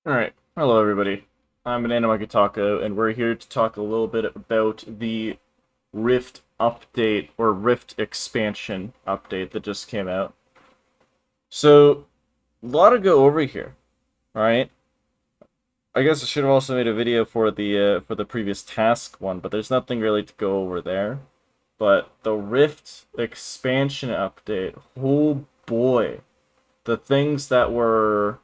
Alright, hello everybody. I'm Banana Monkey Taco, and we're here to talk a little bit about the Rift update, or Rift expansion update that just came out. So, a lot to go over here, right? I guess I should have also made a video for the previous task one, but there's nothing really to go over there. But the Rift expansion update, oh boy, the things that were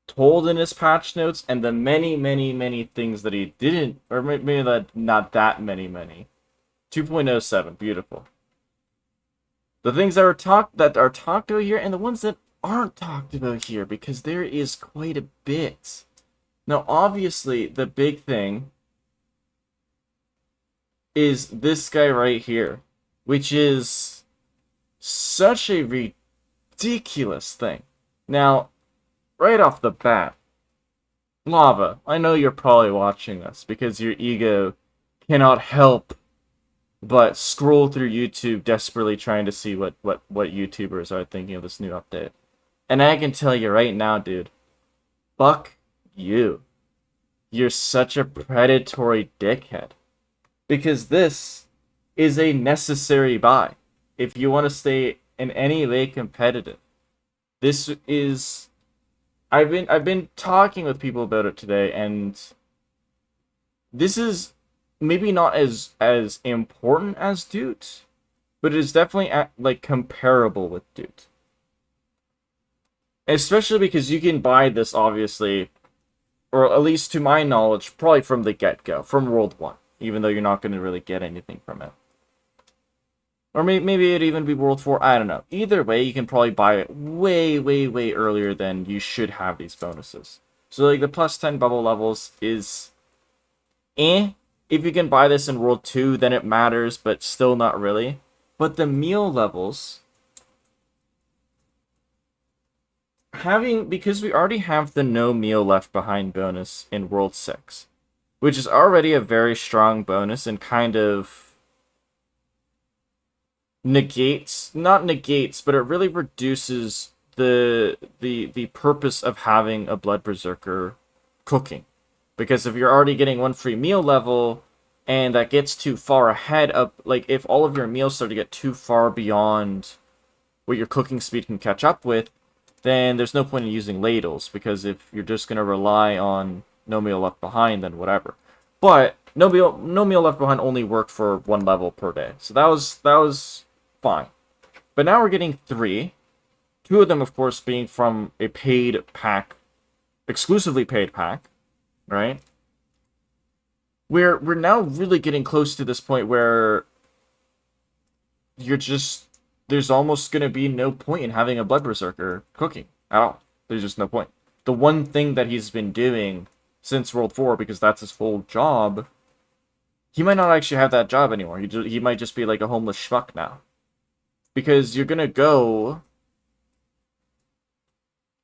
told in his patch notes and the many, many, many things that he didn't, or maybe that not that many. 2.07, beautiful. The things that are talked about here and the ones that aren't talked about here because there is quite a bit. Now, obviously, the big thing is this guy right here, which is such a ridiculous thing. Now, right off the bat, Lava, I know you're probably watching this because your ego cannot help but scroll through YouTube desperately trying to see what YouTubers are thinking of this new update. And I can tell you right now, dude, fuck you. You're such a predatory dickhead. Because this is a necessary buy. If you want to stay in any way competitive. This is I've been talking with people about it today, and this is maybe not as important as Doot, but it is definitely like comparable with Doot. Especially because you can buy this obviously, or at least to my knowledge, probably from the get-go, from World 1, even though you're not going to really get anything from it. Or maybe it'd even be World 4, I don't know. Either way, you can probably buy it way earlier than you should have these bonuses. So like the plus 10 bubble levels is If you can buy this in World 2, then it matters, but still not really. But the meal levels, because we already have the no meal left behind bonus in World 6, which is already a very strong bonus and kind of not negates, but it really reduces the purpose of having a Blood Berserker cooking. Because if you're already getting one free meal level, and that gets too far ahead of, like, if all of your meals start to get too far beyond what your cooking speed can catch up with, then there's no point in using ladles, because if you're just going to rely on no meal left behind, then whatever. But no meal left behind only worked for one level per day, so that was fine. But now we're getting three. Two of them, of course, being from a paid pack, exclusively paid pack, right? We're now really getting close to this point where there's almost gonna be no point in having a Blood Berserker cooking at all. There's just no point. The one thing that he's been doing since World 4, because that's his full job, he might not actually have that job anymore. He might just be like a homeless schmuck now. Because you're gonna go,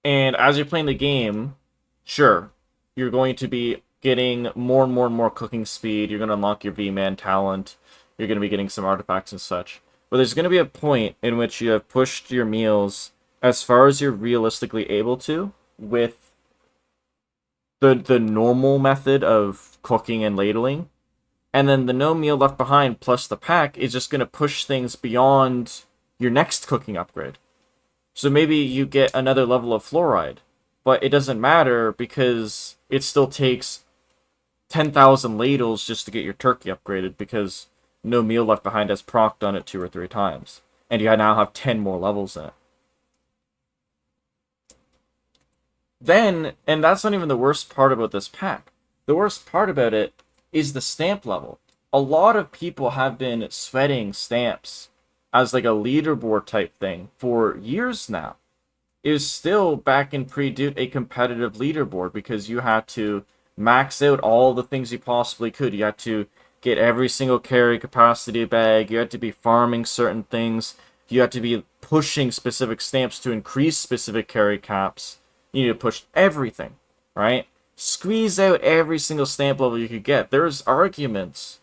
and as you're playing the game, sure, you're going to be getting more and more cooking speed. You're going to unlock your V-Man talent. You're going to be getting some artifacts and such. But there's going to be a point in which you have pushed your meals as far as you're realistically able to with the normal method of cooking and ladling. And then the no meal left behind plus the pack is just going to push things beyond your next cooking upgrade. So maybe you get another level of fluoride, but it doesn't matter because it still takes 10,000 ladles just to get your turkey upgraded, because no meal left behind has procced on it 2 or 3 times. And you now have 10 more levels in it. Then, and that's not even the worst part about this pack. The worst part about it is the stamp level. A lot of people have been sweating stamps as like a leaderboard type thing for years now. It was still, back in pre-Doot, a competitive leaderboard because you had to max out all the things you possibly could. You had to get every single carry capacity bag. You had to be farming certain things. You had to be pushing specific stamps to increase specific carry caps. You need to push everything, right? Squeeze out every single stamp level you could get. There's arguments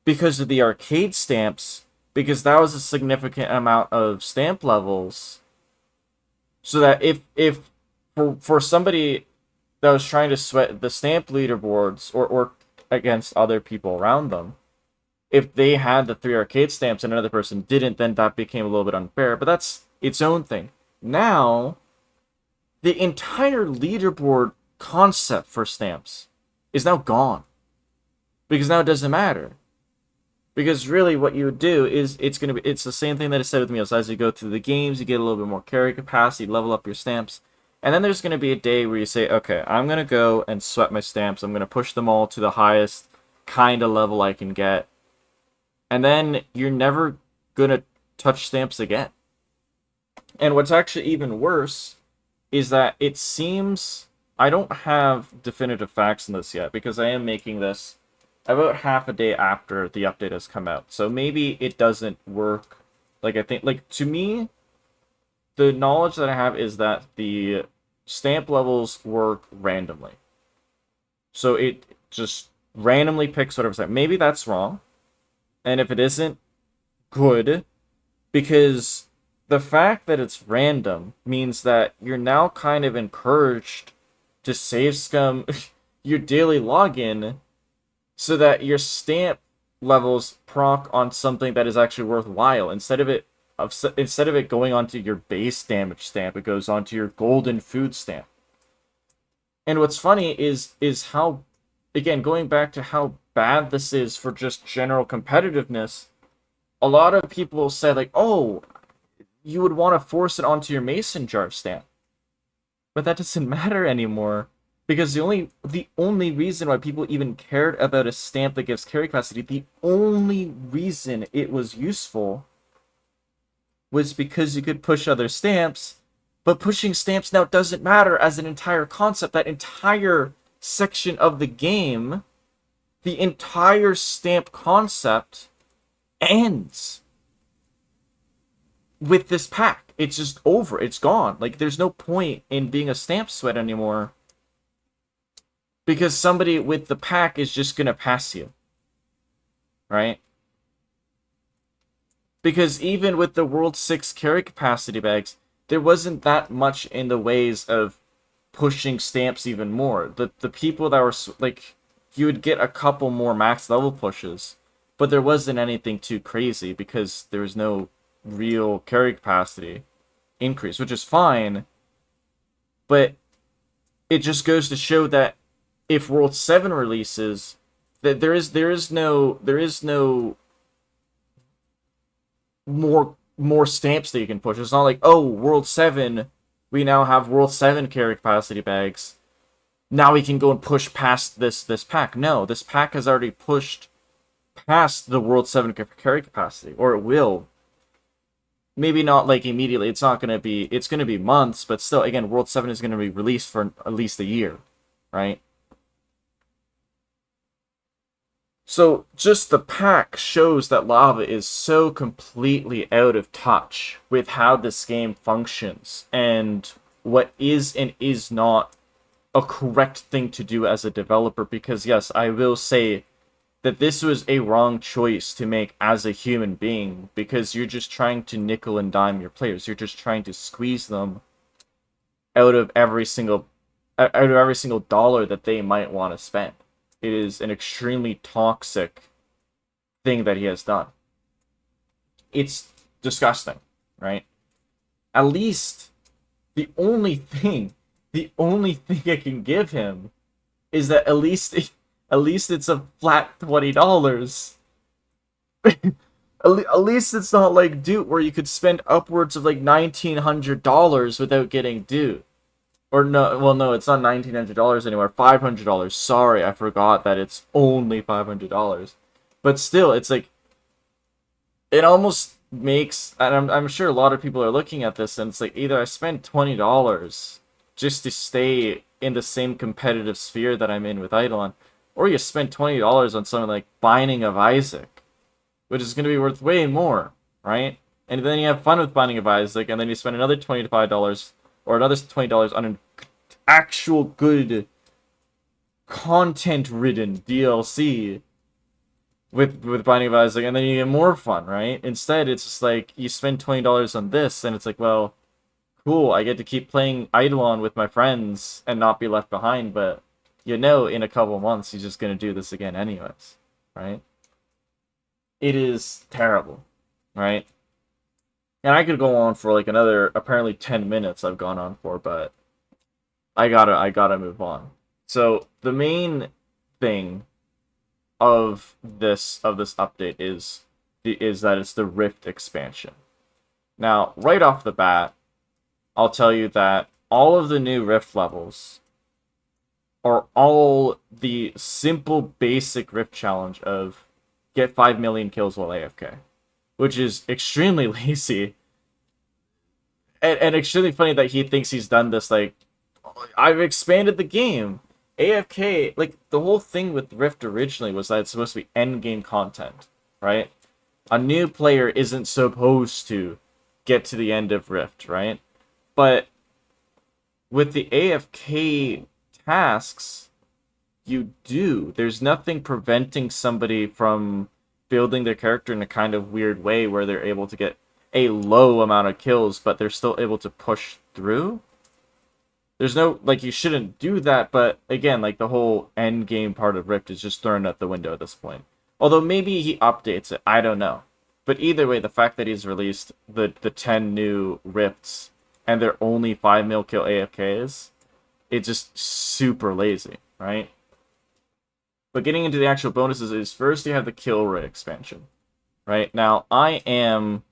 because of the arcade stamps, because that was a significant amount of stamp levels. So that if for somebody that was trying to sweat the stamp leaderboards or against other people around them. If they had the 3 arcade stamps and another person didn't, then that became a little bit unfair. But that's its own thing. Now, the entire leaderboard concept for stamps is now gone. Because now it doesn't matter. Because really what you would do is it's the same thing that is said with meals. As you go through the games, you get a little bit more carry capacity, level up your stamps. And then there's going to be a day where you say, okay, I'm going to go and sweat my stamps. I'm going to push them all to the highest kind of level I can get. And then you're never going to touch stamps again. And what's actually even worse is that it seems... I don't have definitive facts on this yet, because I am making this about half a day after the update has come out. So maybe it doesn't work. Like, I think... Like, to me, the knowledge that I have is that the stamp levels work randomly. So it just randomly picks whatever stamp. Maybe that's wrong. And if it isn't, good. Because the fact that it's random means that you're now kind of encouraged to save scum your daily login so that your stamp levels proc on something that is actually worthwhile. Instead of it going onto your base damage stamp, it goes onto your golden food stamp. And what's funny is how, again, going back to how bad this is for just general competitiveness, a lot of people say, like, oh, you would want to force it onto your mason jar stamp. But that doesn't matter anymore, because the only reason why people even cared about a stamp that gives carry capacity, the only reason it was useful was because you could push other stamps, but pushing stamps now doesn't matter as an entire concept. That entire section of the game, the entire stamp concept, ends with this pack. It's just over. It's gone. Like, there's no point in being a stamp sweat anymore, because somebody with the pack is just gonna pass you. Right? Because even with the World 6 carry capacity bags, there wasn't that much in the ways of pushing stamps even more. The people that were, like, you would get a couple more max level pushes, but there wasn't anything too crazy because there was no real carry capacity increase, which is fine. But it just goes to show that if World 7 releases, that there is no more stamps that you can push. It's not like, oh, World 7, we now have World 7 carry capacity bags. Now we can go and push past this pack. No, this pack has already pushed past the World 7 carry capacity, or it will. Maybe not like immediately. It's going to be months, but still, again, World 7 is going to be released for at least a year, right? So just the pack shows that Lava is so completely out of touch with how this game functions and what is and is not a correct thing to do as a developer. Because yes, I will say that this was a wrong choice to make as a human being, because you're just trying to nickel and dime your players. You're just trying to squeeze them out of every single dollar that they might want to spend. It is an extremely toxic thing that he has done. It's disgusting, right? At least the only thing I can give him is that at least it's a flat $20. At least it's not like Doot, where you could spend upwards of like $1,900 without getting Doot. Or no, well, no, it's not $1,900 anymore. $500. Sorry, I forgot that it's only $500. But still, it's like, it almost makes, and I'm sure a lot of people are looking at this, and it's like, either I spend $20 just to stay in the same competitive sphere that I'm in with Idleon, or you spend $20 on something like Binding of Isaac, which is going to be worth way more, right? And then you have fun with Binding of Isaac, and then you spend another $25 or another $20 on an actual good content-ridden DLC with Binding of Isaac, and then you get more fun, right? Instead, it's just like, you spend $20 on this, and it's like, well, cool, I get to keep playing Idleon with my friends and not be left behind, but you know in a couple months he's just going to do this again anyways, right? It is terrible, right? And I could go on for like another apparently 10 minutes I've gone on for, but I gotta move on. So the main thing of this update is that it's the Rift expansion. Now, right off the bat, I'll tell you that all of the new Rift levels are all the simple basic Rift challenge of get 5 million kills while AFK, which is extremely lazy and extremely funny that he thinks he's done this. Like, I've expanded the game. AFK, like, the whole thing with Rift originally was that it's supposed to be end game content, right? A new player isn't supposed to get to the end of Rift, right? But with the AFK tasks, you do. There's nothing preventing somebody from building their character in a kind of weird way where they're able to get a low amount of kills, but they're still able to push through. There's no, like, you shouldn't do that, but again, like, the whole end game part of Rift is just thrown out the window at this point. Although maybe he updates it, I don't know. But either way, the fact that he's released the 10 new Rifts and they're only 5 mil kill AFKs, it's just super lazy, right? But getting into the actual bonuses is first you have the Killroy expansion, right? Now, I am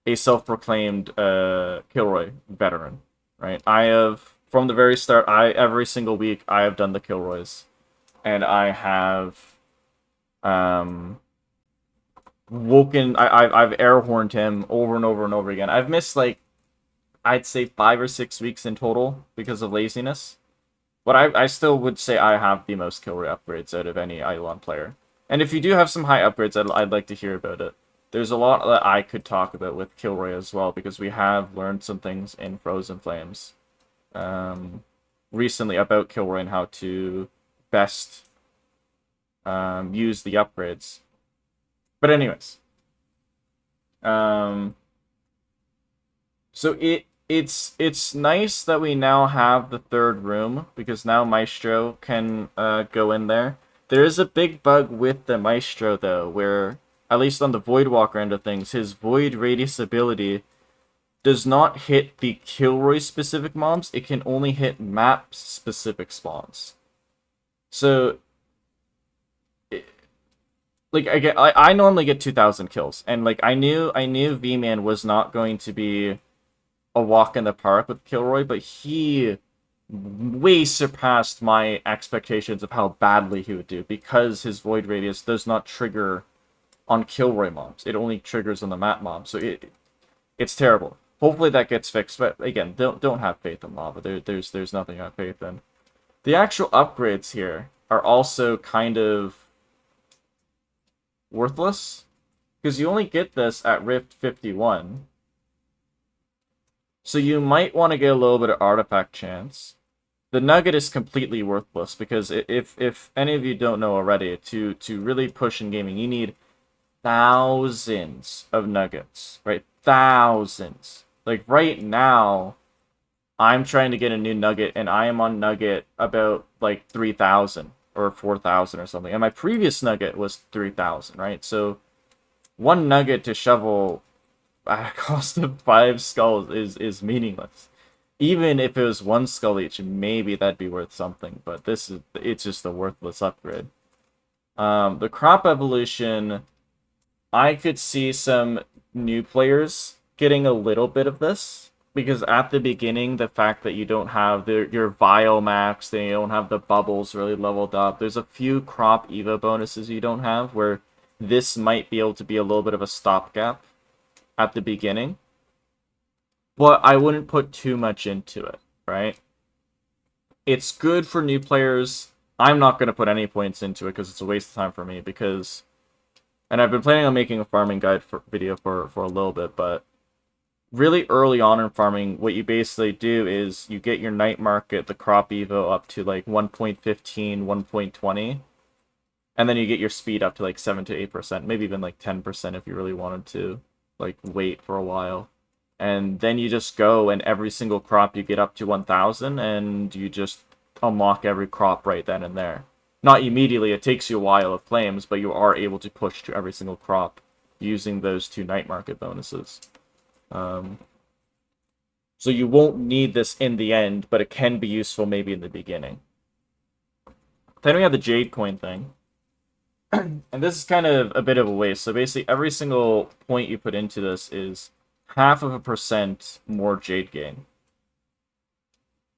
a self-proclaimed Killroy veteran, right? I have, from the very start, every single week, I have done the Killroys. And I have I've air horned him over and over and over again. I've missed, like, I'd say 5 or 6 weeks in total because of laziness. But I still would say I have the most Killroy upgrades out of any Idleon player. And if you do have some high upgrades, I'd like to hear about it. There's a lot that I could talk about with Killroy as well, because we have learned some things in Frozen Flames recently about Killroy and how to best use the upgrades. But anyways, so it's nice that we now have the third room, because now Maestro can go in there. There is a big bug with the Maestro though, where at least on the Voidwalker end of things, his Void Radius ability does not hit the Killroy specific mobs. It can only hit map specific spawns. So, like, I normally get 2,000 kills, and like I knew V-Man was not going to be a walk in the park with Killroy, but he way surpassed my expectations of how badly he would do, because his Void Radius does not trigger on Killroy mobs. It only triggers on the map mobs, so it's terrible. Hopefully that gets fixed, but again, don't have faith in lava. There's nothing I have faith in. The actual upgrades here are also kind of worthless, because you only get this at Rift 51. So you might want to get a little bit of artifact chance. The nugget is completely worthless, because if any of you don't know already, to really push in gaming, you need thousands of nuggets, right? Thousands. Like, right now, I'm trying to get a new nugget, and I am on nugget about, like, 3,000 or 4,000 or something. And my previous nugget was 3,000, right? So, one nugget to shovel at a cost of 5 skulls is meaningless. Even if it was 1 skull each, maybe that'd be worth something. But it's just a worthless upgrade. The crop evolution, I could see some new players getting a little bit of this, because at the beginning, the fact that you don't have your Vile max, they don't have the bubbles really leveled up, there's a few crop Evo bonuses you don't have, where this might be able to be a little bit of a stopgap at the beginning. But I wouldn't put too much into it, right? It's good for new players. I'm not going to put any points into it because it's a waste of time for me, because... And I've been planning on making a farming guide video for a little bit, but really early on in farming, what you basically do is you get your night market, the crop evo, up to like 1.15, 1.20, and then you get your speed up to like 7 to 8%, maybe even like 10% if you really wanted to like wait for a while. And then you just go, and every single crop you get up to 1,000, and you just unlock every crop right then and there. Not immediately, it takes you a while of claims, but you are able to push to every single crop using those 2 night market bonuses. So you won't need this in the end, but it can be useful maybe in the beginning. Then we have the Jade Coin thing. And this is kind of a bit of a waste. So basically every single point you put into this is 0.5% more Jade gain.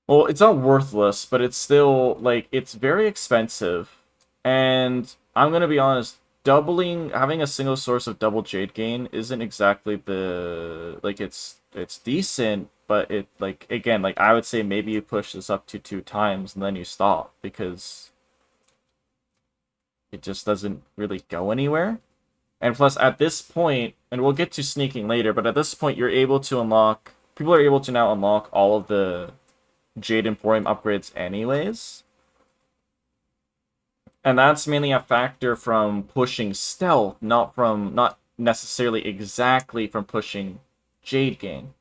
Well, it's not worthless, but it's still, like, it's very expensive. And I'm going to be honest, having a single source of double Jade gain isn't exactly the, like, it's decent, but it, like, again, like, I would say maybe you push this up to 2 times and then you stop, because it just doesn't really go anywhere. And plus, at this point, and we'll get to sneaking later, but at this point, you're able to unlock, people are able to now unlock all of the Jade Emporium upgrades anyways. And that's mainly a factor from pushing stealth, not necessarily exactly from pushing Jade gain.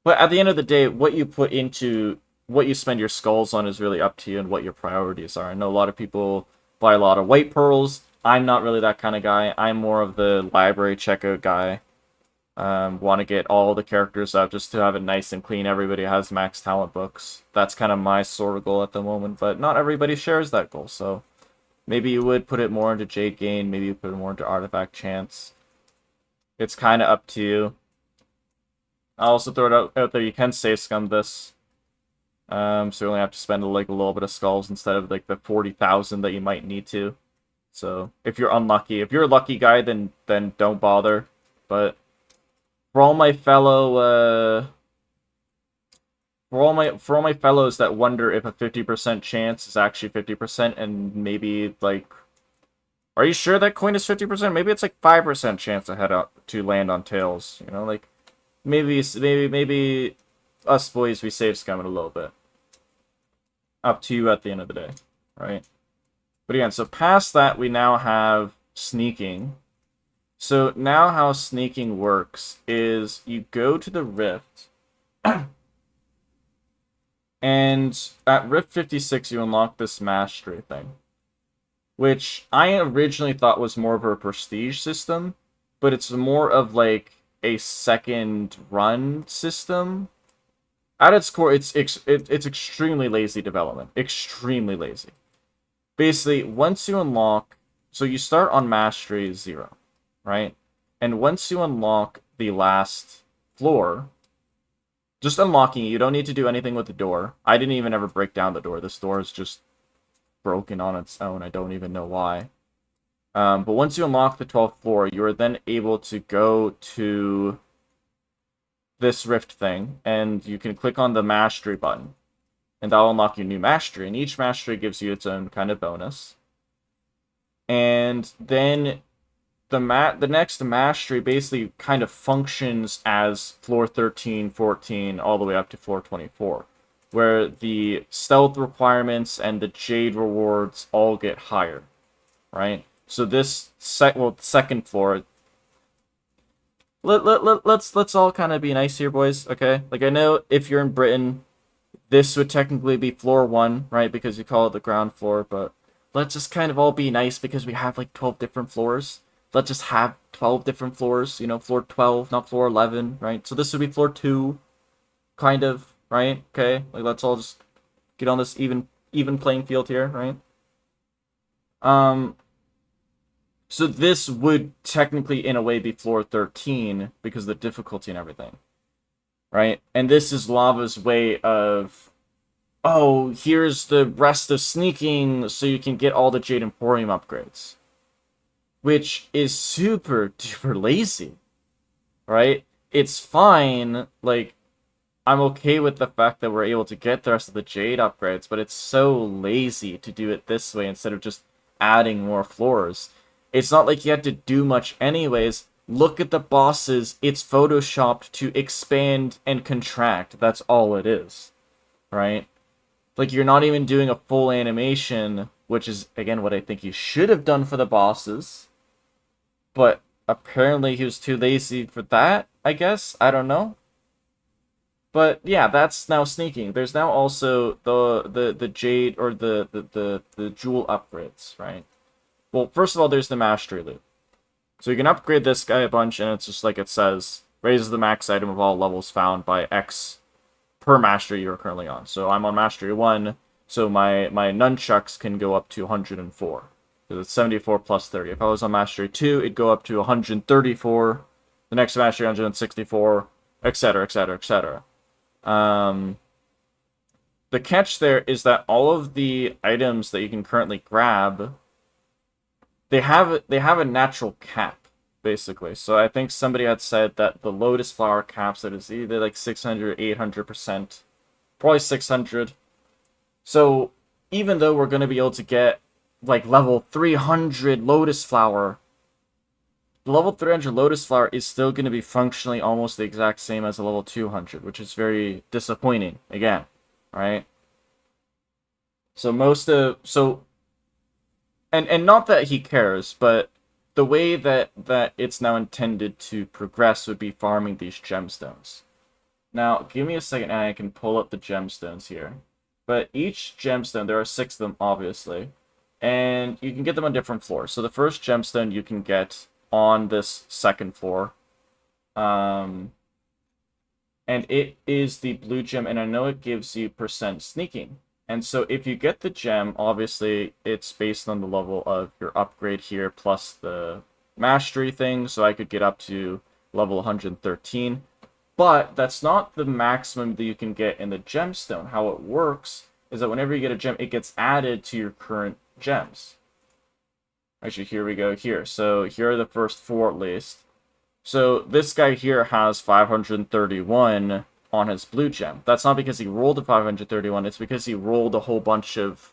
But at the end of the day, what you spend your skulls on is really up to you and what your priorities are. I know a lot of people buy a lot of white pearls. I'm not really that kind of guy. I'm more of the library checkout guy. Want to get all the characters up just to have it nice and clean. Everybody has max talent books. That's kind of my sort of goal at the moment, but not everybody shares that goal, so maybe you would put it more into Jade Gain, maybe you put it more into Artifact Chance. It's kind of up to you. I'll also throw it out there, you can save scum this. So you only have to spend like a little bit of skulls instead of like the 40,000 that you might need to. So if you're unlucky, if you're a lucky guy, then don't bother. But for all my fellow for all my fellows that wonder if a 50% chance is actually 50% and maybe like, are you sure that coin is 50%? Maybe it's like 5% chance to head out to land on tails. You know, like maybe us boys, we save scum it a little bit. Up to you at the end of the day, right? But again, so past that, we now have sneaking. So now how sneaking works is you go to the Rift, and at Rift 56, you unlock this mastery thing, which I originally thought was more of a prestige system, but it's more of like a second run system. At its core, it's extremely lazy development. Extremely lazy. Basically, once you unlock... So you start on Mastery 0, right? And once you unlock the last floor, just unlocking it, you don't need to do anything with the door. I didn't even ever break down the door. This door is just broken on its own. I don't even know why. But once you unlock the 12th floor, you are then able to go to this Rift thing, and you can click on the Mastery button. And that'll unlock your new mastery, and each mastery gives you its own kind of bonus. And then the next mastery basically kind of functions as floor 13, 14, all the way up to floor 24, where the stealth requirements and the Jade rewards all get higher, right? So this second floor. Let's all kind of be nice here, boys. Okay, like I know if you're in Britain, this would technically be floor 1, right? Because you call it the ground floor, but let's just kind of all be nice because we have like 12 different floors. Let's just have 12 different floors, you know, floor 12, not floor 11, right? So this would be floor 2, kind of, right? Okay, like let's all just get on this even playing field here, right? So this would technically, in a way, be floor 13 because of the difficulty and everything. Right? And this is Lava's way of, oh, here's the rest of sneaking so you can get all the Jade Emporium upgrades. Which is super duper lazy. Right? It's fine, like, I'm okay with the fact that we're able to get the rest of the Jade upgrades, but it's so lazy to do it this way instead of just adding more floors. It's not like you had to do much anyways. Look at the bosses. It's photoshopped to expand and contract. That's all it is. Right? Like, you're not even doing a full animation, which is, again, what I think you should have done for the bosses. But apparently he was too lazy for that, I guess. I don't know. But yeah, that's now sneaking. There's now also the jade or the jewel upgrades, right? Well, first of all, there's the mastery loot. So you can upgrade this guy a bunch, and it's just like it says, raises the max item of all levels found by X per mastery you're currently on. So I'm on mastery 1, so my nunchucks can go up to 104. Because it's 74 plus 30. If I was on mastery 2, it'd go up to 134. The next mastery 164, etc., etc., etc. The catch there is that all of the items that you can currently grab, they have a natural cap, basically. So I think somebody had said that the Lotus Flower caps it is either like 600, 800%, probably 600. So even though we're going to be able to get like level 300 Lotus Flower, the level 300 Lotus Flower is still going to be functionally almost the exact same as a level 200, which is very disappointing, again, right? So and not that he cares, but the way that it's now intended to progress would be farming these gemstones. Now, give me a second and I can pull up the gemstones here. But each gemstone, there are 6 of them, obviously, and you can get them on different floors. So the first gemstone you can get on this second floor. And it is the blue gem, and I know it gives you % sneaking. And so if you get the gem, obviously it's based on the level of your upgrade here plus the mastery thing, so I could get up to level 113. But that's not the maximum that you can get in the gemstone. How it works is that whenever you get a gem, it gets added to your current gems. Actually, here we go here. So here are the first 4 at least. So this guy here has 531 on his blue gem. That's not because he rolled a 531, it's because he rolled a whole bunch of...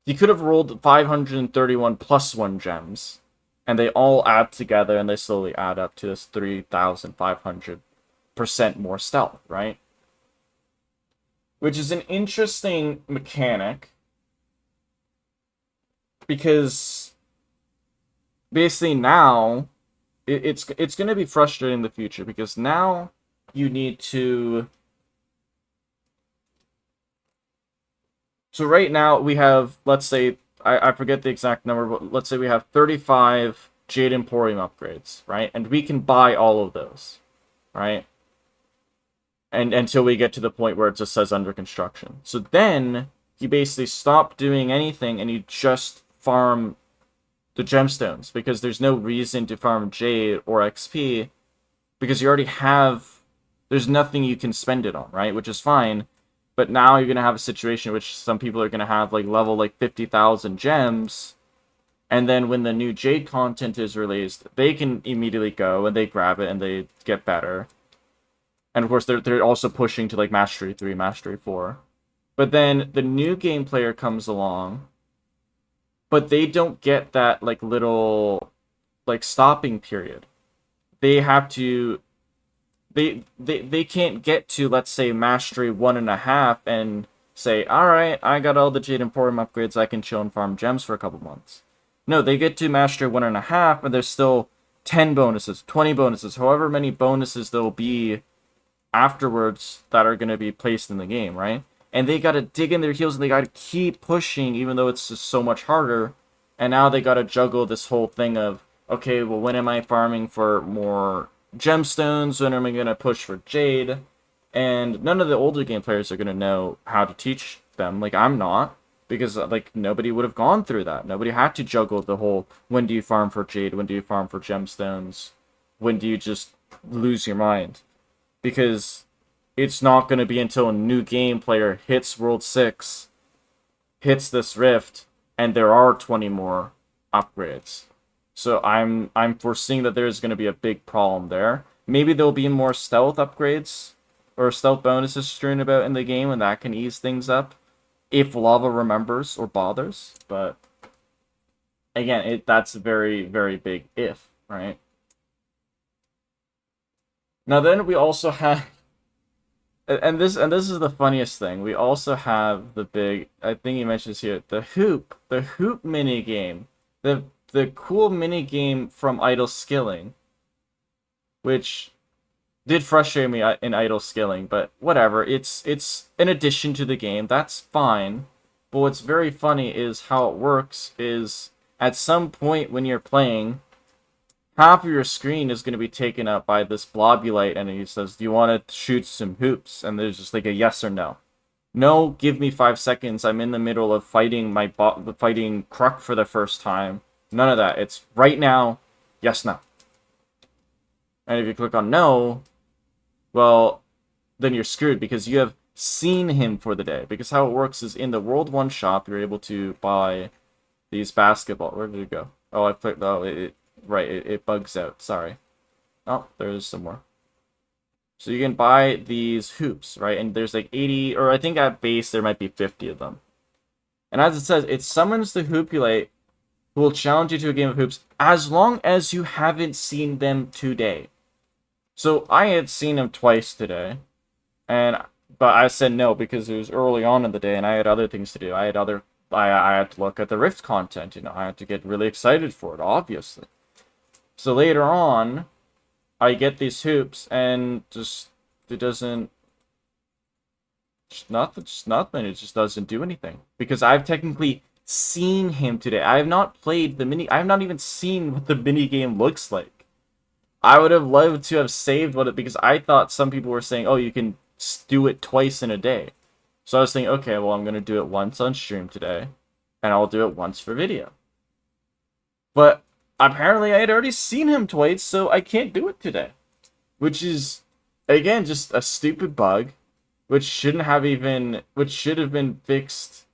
He could have rolled 531 plus 1 gems, and they all add together, and they slowly add up to this 3,500% more stealth, right? Which is an interesting mechanic, because basically now it's going to be frustrating in the future, because now you need to... So right now we have, let's say, I forget the exact number, but let's say we have 35 Jade Emporium upgrades, right? And we can buy all of those, right? And until we get to the point where it just says under construction. So then you basically stop doing anything and you just farm the gemstones, because there's no reason to farm Jade or XP, because you already have... There's nothing you can spend it on, right? Which is fine. But now you're going to have a situation in which some people are going to have like level like 50,000 gems. And then when the new Jade content is released, they can immediately go and they grab it and they get better. And of course, they're also pushing to like Mastery 3, Mastery 4. But then the new game player comes along, but they don't get that like little like stopping period. They have to... They can't get to, let's say, Mastery 1.5 and say, alright, I got all the Jade Emporium upgrades, I can chill and farm gems for a couple months. No, they get to Mastery 1.5, and there's still 10 bonuses, 20 bonuses, however many bonuses there'll be afterwards that are going to be placed in the game, right? And they got to dig in their heels, and they got to keep pushing, even though it's just so much harder. And now they got to juggle this whole thing of, okay, well, when am I farming for more gemstones? When am I going to push for Jade? And none of the older game players are going to know how to teach them. Like, I'm not. Because, like, nobody would have gone through that. Nobody had to juggle the whole, when do you farm for Jade? When do you farm for gemstones? When do you just lose your mind? Because it's not going to be until a new game player hits World 6, hits this rift, and there are 20 more upgrades. So I'm foreseeing that there's going to be a big problem there. Maybe there'll be more stealth upgrades or stealth bonuses strewn about in the game, and that can ease things up if Lava remembers or bothers. But again, that's a very, very big if, right? Now then we also have, and this is the funniest thing. We also have the big, I think he mentions here, the hoop mini game. The cool mini game from Idle Skilling, which Did frustrate me in idle skilling, but whatever. It's an addition to the game. That's fine. But what's very funny is how it works is at some point when you're playing, half of your screen is going to be taken up by this blobulite, and he says, "Do you want to shoot some hoops?" And there's just like a yes or no. No, give me 5 seconds. I'm in the middle of fighting fighting Kruk for the first time. None of that. It's right now. Yes, no. And if you click on no, well, then you're screwed because you have seen him for the day. Because how it works is in the World 1 shop, you're able to buy these basketball. Where did it go? Oh, I clicked. Oh, it bugs out. Sorry. Oh, there's some more. So you can buy these hoops, right? And there's like 80, or I think at base there might be 50 of them. And as it says, it summons the hoopulate who will challenge you to a game of hoops as long as you haven't seen them today. So I had seen him twice today, but I said no because it was early on in the day and I had other things to do. I had to look at the Rift content, I had to get really excited for it, obviously. So later on, I get these hoops and it doesn't, just nothing. It just doesn't do anything because I've technically seen him today. I have not played I have not even seen what the mini game looks like. I would have loved to have saved because I thought some people were saying, oh, you can do it twice in a day. So I was thinking, okay, well, I'm going to do it once on stream today, and I'll do it once for video. But apparently I had already seen him twice, so I can't do it today. Which is, again, just a stupid bug, which should have been fixed.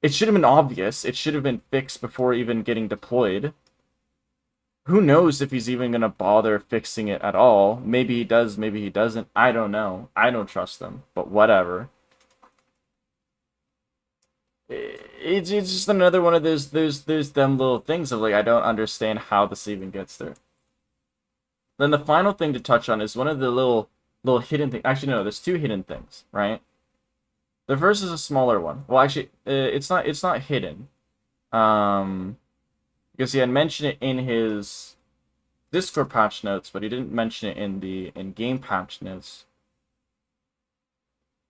It should have been obvious. It should have been fixed before even getting deployed. Who knows if he's even going to bother fixing it at all. Maybe he does, maybe he doesn't. I don't know. I don't trust him, but whatever. It's just another one of those dumb little things of like, I don't understand how this even gets there. Then the final thing to touch on is one of the little hidden things. Actually, no, there's two hidden things, right? The first is a smaller one. Well, actually, it's not hidden. Because he had mentioned it in his Discord patch notes, but he didn't mention it in the in-game patch notes.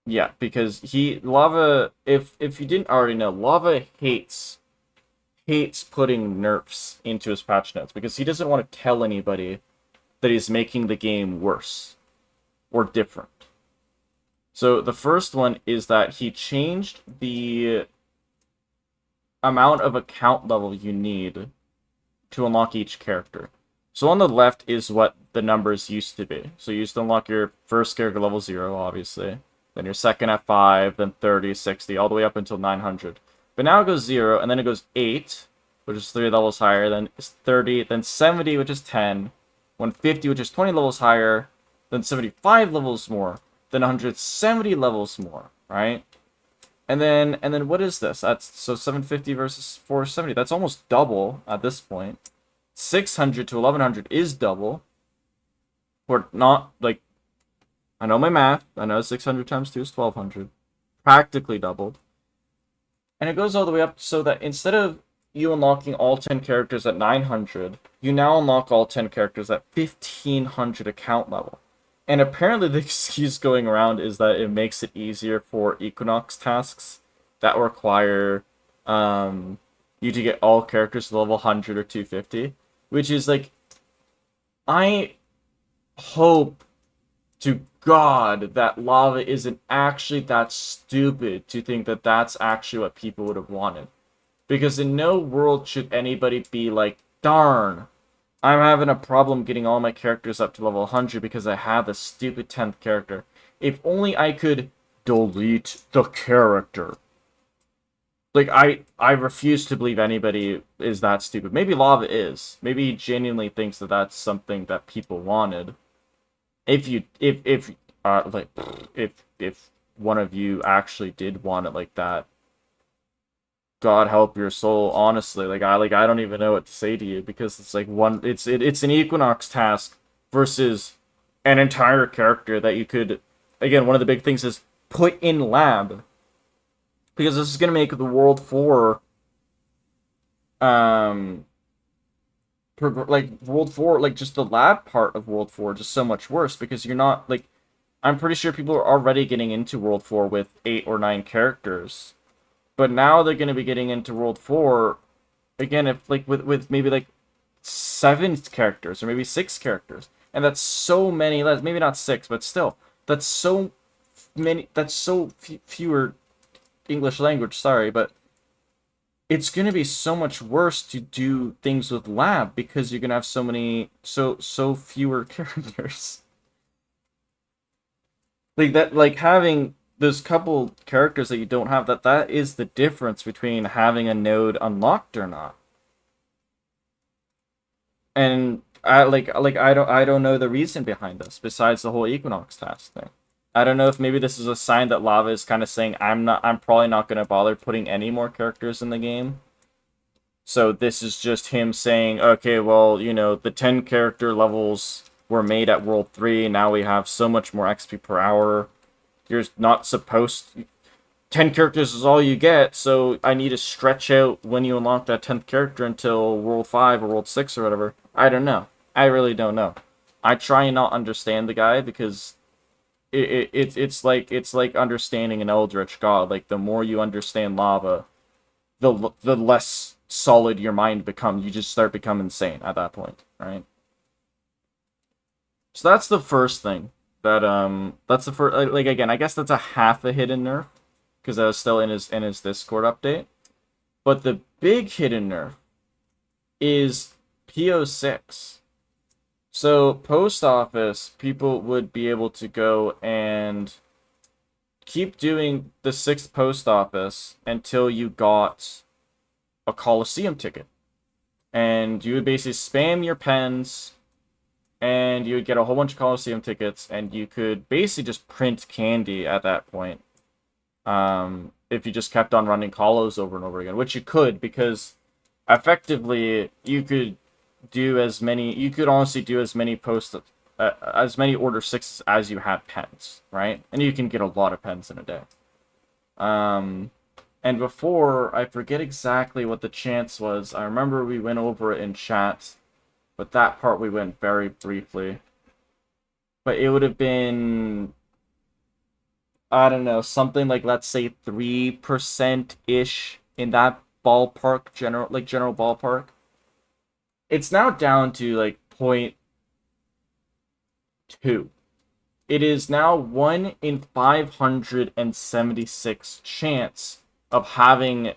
Yeah, because Lava, if you didn't already know, Lava hates putting nerfs into his patch notes because he doesn't want to tell anybody that he's making the game worse or different. So the first one is that he changed the amount of account level you need to unlock each character. So on the left is what the numbers used to be. So you used to unlock your first character level 0, obviously. Then your second at 5, then 30, 60, all the way up until 900. But now it goes 0, and then it goes 8, which is 3 levels higher, then 30, then 70, which is 10, 150, which is 20 levels higher, then 75 levels more, then 170 levels more, right? And then what is this? That's so 750 versus 470. That's almost double at this point. 600 to 1100 is double. Or not, like, I know my math. I know 600 times 2 is 1200. Practically doubled. And it goes all the way up so that instead of you unlocking all 10 characters at 900, you now unlock all 10 characters at 1500 account level. And apparently the excuse going around is that it makes it easier for Equinox tasks that require you to get all characters to level 100 or 250. Which is like, I hope to God that Lava isn't actually that stupid to think that that's actually what people would have wanted. Because in no world should anybody be like, darn, I'm having a problem getting all my characters up to level 100 because I have the stupid 10th character. If only I could delete the character. Like, I refuse to believe anybody is that stupid. Maybe Lava is. Maybe he genuinely thinks that that's something that people wanted. If one of you actually did want it like that, God help your soul. Honestly, I don't even know what to say to you because it's like it's an Equinox task versus an entire character that you could. Again, one of the big things is put in lab because this is gonna make the World 4 like World 4, like just the lab part of World 4 just so much worse because you're not like I'm pretty sure people are already getting into World 4 with 8 or 9 characters. But now they're going to be getting into World 4 again if like with maybe like 7 characters or maybe 6 characters. And that's so many less, maybe not 6, but still. That's so many, that's so fewer English language, sorry, but it's going to be so much worse to do things with lab because you're going to have so fewer characters. Like that, like having those couple characters that you don't have, that is the difference between having a node unlocked or not. And I don't know the reason behind this besides the whole Equinox task thing. I don't know if maybe this is a sign that Lava is kind of saying I'm probably not going to bother putting any more characters in the game. So this is just him saying, okay, well, you know, the 10 character levels were made at World 3, now we have so much more XP per hour. You're not supposed 10 characters is all you get, so I need to stretch out when you unlock that 10th character until World 5 or World 6 or whatever. I don't know. I really don't know. I try and not understand the guy because it's like understanding an Eldritch God. Like, the more you understand lava, the less solid your mind becomes. You just start becoming insane at that point, right? So that's the first thing. That's the first. Like again, I guess that's a half a hidden nerf because I was still in his Discord update. But the big hidden nerf is PO6. So post office, people would be able to go and keep doing the 6th post office until you got a Coliseum ticket. And you would basically spam your pens, and you would get a whole bunch of Coliseum tickets, and you could basically just print candy at that point. If you just kept on running colos over and over again, which you could, because effectively you could do as many, you could honestly do as many as many order 6s as you had pens, right? And you can get a lot of pens in a day. And before, I forget exactly what the chance was. I remember we went over it in chat, but that part we went very briefly. But it would have been, I don't know, something like, let's say 3%-ish in that ballpark, general ballpark. It's now down to like 0.2. It is now 1 in 576 chance of having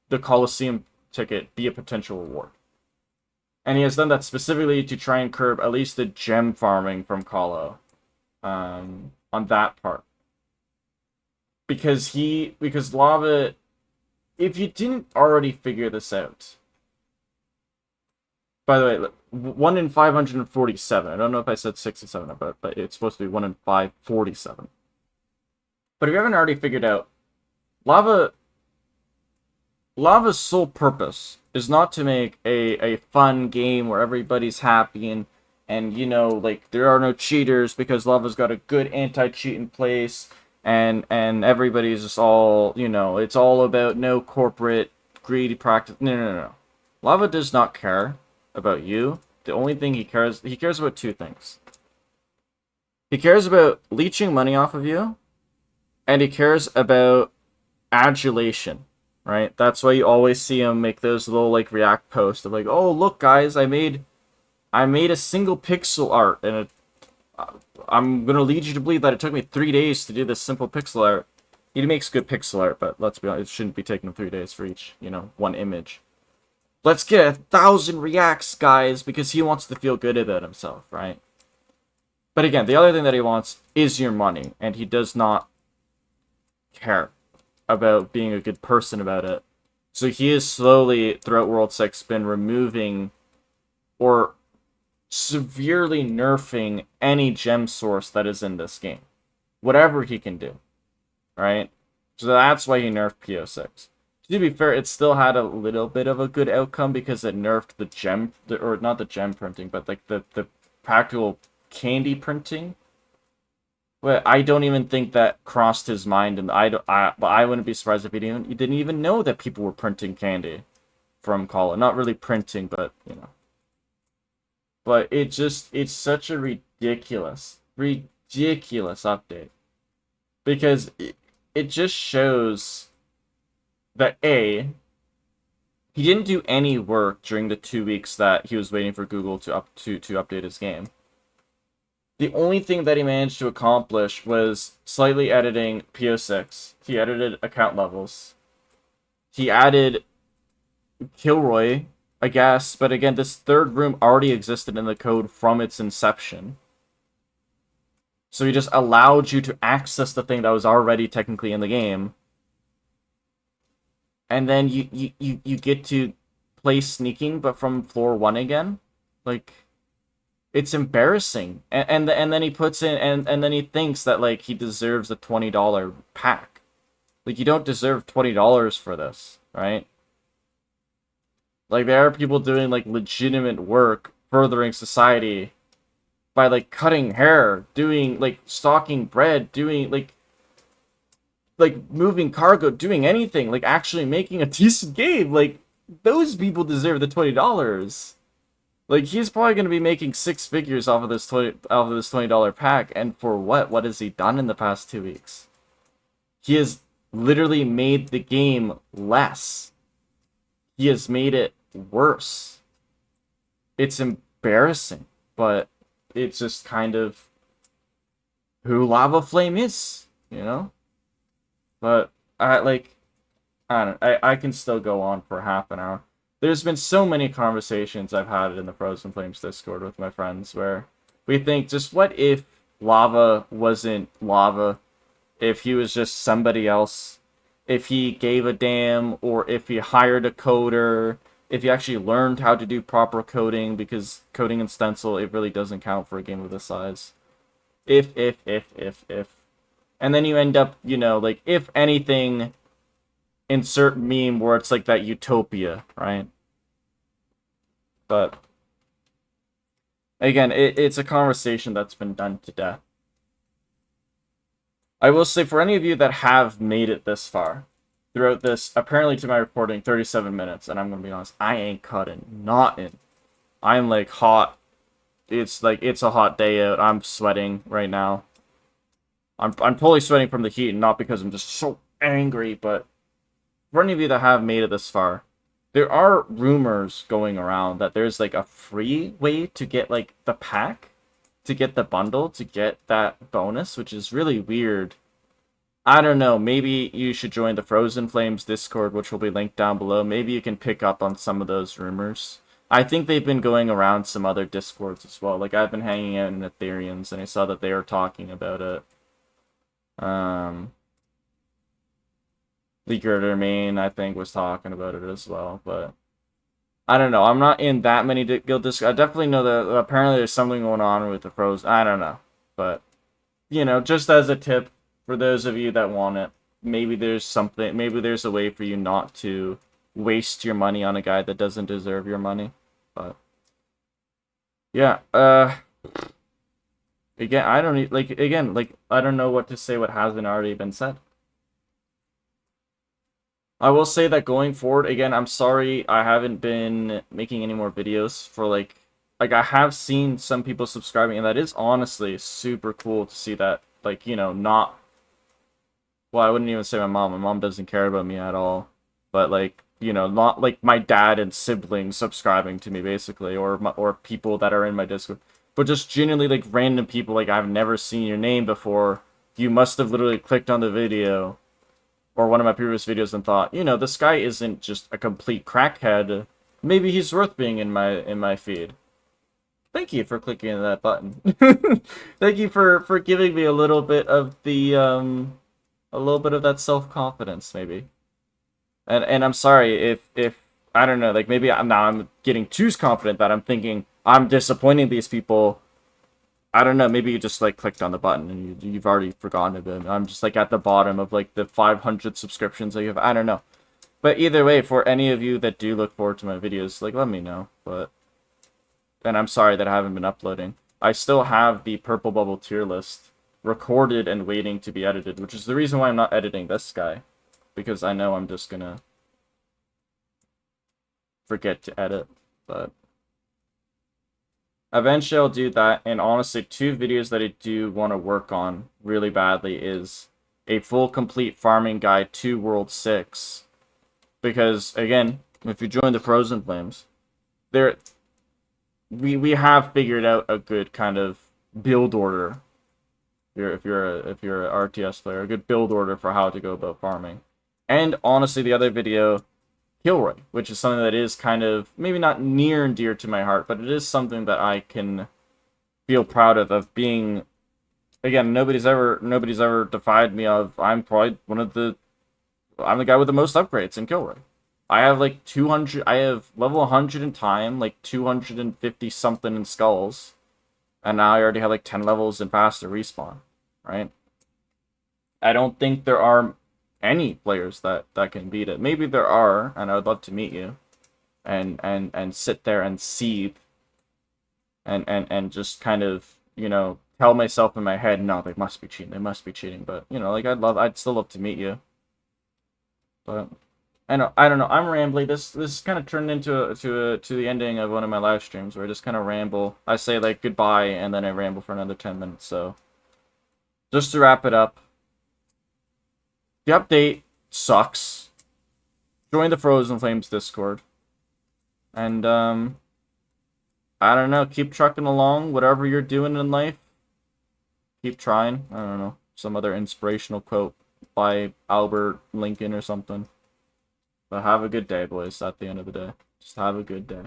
the Coliseum ticket be a potential reward. And he has done that specifically to try and curb at least the gem farming from Colo on that part. Because Lava, if you didn't already figure this out, by the way, 1 in 547. I don't know if I said 67, but it's supposed to be 1 in 547. But if you haven't already figured out, Lava's sole purpose is not to make a fun game where everybody's happy and you know, like, there are no cheaters because Lava's got a good anti-cheat in place and everybody's just all, you know, it's all about no corporate greedy practice. No. Lava does not care about you. The only thing he cares about 2 things. He cares about leeching money off of you, and he cares about adulation, right? That's why you always see him make those little like react posts of like, oh look guys, I made a single pixel art, and I'm gonna lead you to believe that it took me 3 days to do this simple pixel art. He makes good pixel art, but let's be honest, it shouldn't be taking him 3 days for each, you know, one image. Let's get 1,000 reacts, guys, because he wants to feel good about himself, right? But again, the other thing that he wants is your money, and he does not care about being a good person about it. So he is slowly, throughout World 6, been removing or severely nerfing any gem source that is in this game. Whatever he can do, right? So that's why he nerfed PO6. To be fair, it still had a little bit of a good outcome because it nerfed the gem, or not the gem printing, but like the practical candy printing. But I don't even think that crossed his mind, and I wouldn't be surprised if he didn't even know that people were printing candy from Call. Not really printing, but you know. But it's such a ridiculous update. Because it just shows that A, he didn't do any work during the 2 weeks that he was waiting for Google to update his game. The only thing that he managed to accomplish was slightly editing PO6. He edited account levels. He added Killroy, I guess, but again, this third room already existed in the code from its inception. So he just allowed you to access the thing that was already technically in the game. And then you get to play sneaking, but from floor 1 again. Like, it's embarrassing. And then he puts in, and then he thinks that, like, he deserves a $20 pack. Like, you don't deserve $20 for this, right? Like, there are people doing, like, legitimate work furthering society by, like, cutting hair, doing, like, stocking bread, doing, like, moving cargo, doing anything, like, actually making a decent game. Like, those people deserve the $20. Like, he's probably going to be making 6 figures off of this $20 pack, and for what? What has he done in the past 2 weeks? He has literally made the game less. He has made it worse. It's embarrassing, but it's just kind of who Lava Flame is, you know? But I don't I can still go on for half an hour. There's been so many conversations I've had in the Frozen Flames Discord with my friends where we think, just what if Lava wasn't Lava? If he was just somebody else? If he gave a damn, or if he hired a coder, if he actually learned how to do proper coding, because coding in Stencil, it really doesn't count for a game of this size. If. And then you end up, you know, like, if anything, insert meme where it's like that utopia, right? But again, it's a conversation that's been done to death. I will say, for any of you that have made it this far, throughout this, apparently to my recording, 37 minutes, and I'm going to be honest, I ain't cutting nothing. I'm, like, hot. It's, like, it's a hot day out. I'm sweating right now. I'm totally sweating from the heat, and not because I'm just so angry, but for any of you that have made it this far, there are rumors going around that there's, like, a free way to get, like, the pack, to get the bundle, to get that bonus, which is really weird. I don't know, maybe you should join the Frozen Flames Discord, which will be linked down below. Maybe you can pick up on some of those rumors. I think they've been going around some other Discords as well. Like, I've been hanging out in Ethereum's, and I saw that they were talking about it. The Girder main, I think, was talking about it as well, but I don't know. I'm not in that many guild Discord. I definitely know that apparently there's something going on with the pros. I don't know, but you know, just as a tip for those of you that want it, maybe there's something. Maybe there's a way for you not to waste your money on a guy that doesn't deserve your money. But yeah, again, I don't I don't know what to say. What hasn't already been said. I will say that going forward, again, I'm sorry I haven't been making any more videos for, like, I have seen some people subscribing, and that is honestly super cool to see that, like, you know, not, well, I wouldn't even say my mom doesn't care about me at all, but, like, you know, not, like, my dad and siblings subscribing to me, basically, or people that are in my Discord, but just genuinely, like, random people, like, I've never seen your name before, you must have literally clicked on the video, or one of my previous videos, and thought, you know, this guy isn't just a complete crackhead. Maybe he's worth being in my feed. Thank you for clicking on that button. Thank you for giving me a little bit of the a little bit of that self-confidence, maybe. And I'm sorry if I don't know, like, maybe I'm getting too confident that I'm thinking I'm disappointing these people. I don't know, maybe you just, like, clicked on the button and you've already forgotten about it. I'm just, like, at the bottom of, like, the 500 subscriptions that you have. I don't know. But either way, for any of you that do look forward to my videos, like, let me know. But, and I'm sorry that I haven't been uploading. I still have the Purple Bubble tier list recorded and waiting to be edited, which is the reason why I'm not editing this guy. Because I know I'm just gonna forget to edit. But Eventually I'll do that, and honestly, 2 videos that I do want to work on really badly is a full complete farming guide to World 6. Because, again, if you join the Frozen Flames, there we have figured out a good kind of build order. If you're an RTS player, a good build order for how to go about farming. And honestly, the other video, Killroy, which is something that is kind of maybe not near and dear to my heart, but it is something that I can feel proud of being. Again, nobody's ever defied me of. I'm probably I'm the guy with the most upgrades in Killroy. I have like 200. I have level 100 in time, like 250 something in skulls, and now I already have like 10 levels in faster respawn. Right? I don't think there are any players that can beat it. Maybe there are, and I would love to meet you, and sit there and seethe, and just kind of, you know, tell myself in my head, no, they must be cheating, but, you know, like, I'd still love to meet you. But I don't know. I'm rambling. This kind of turned into the ending of one of my live streams where I just kind of ramble. I say like goodbye and then I ramble for another 10 minutes. So just to wrap it up, the update sucks. Join the Frozen Flames Discord, and I don't know. Keep trucking along. Whatever you're doing in life, keep trying. I don't know. Some other inspirational quote by Albert Lincoln or something. But have a good day, boys, at the end of the day. Just have a good day.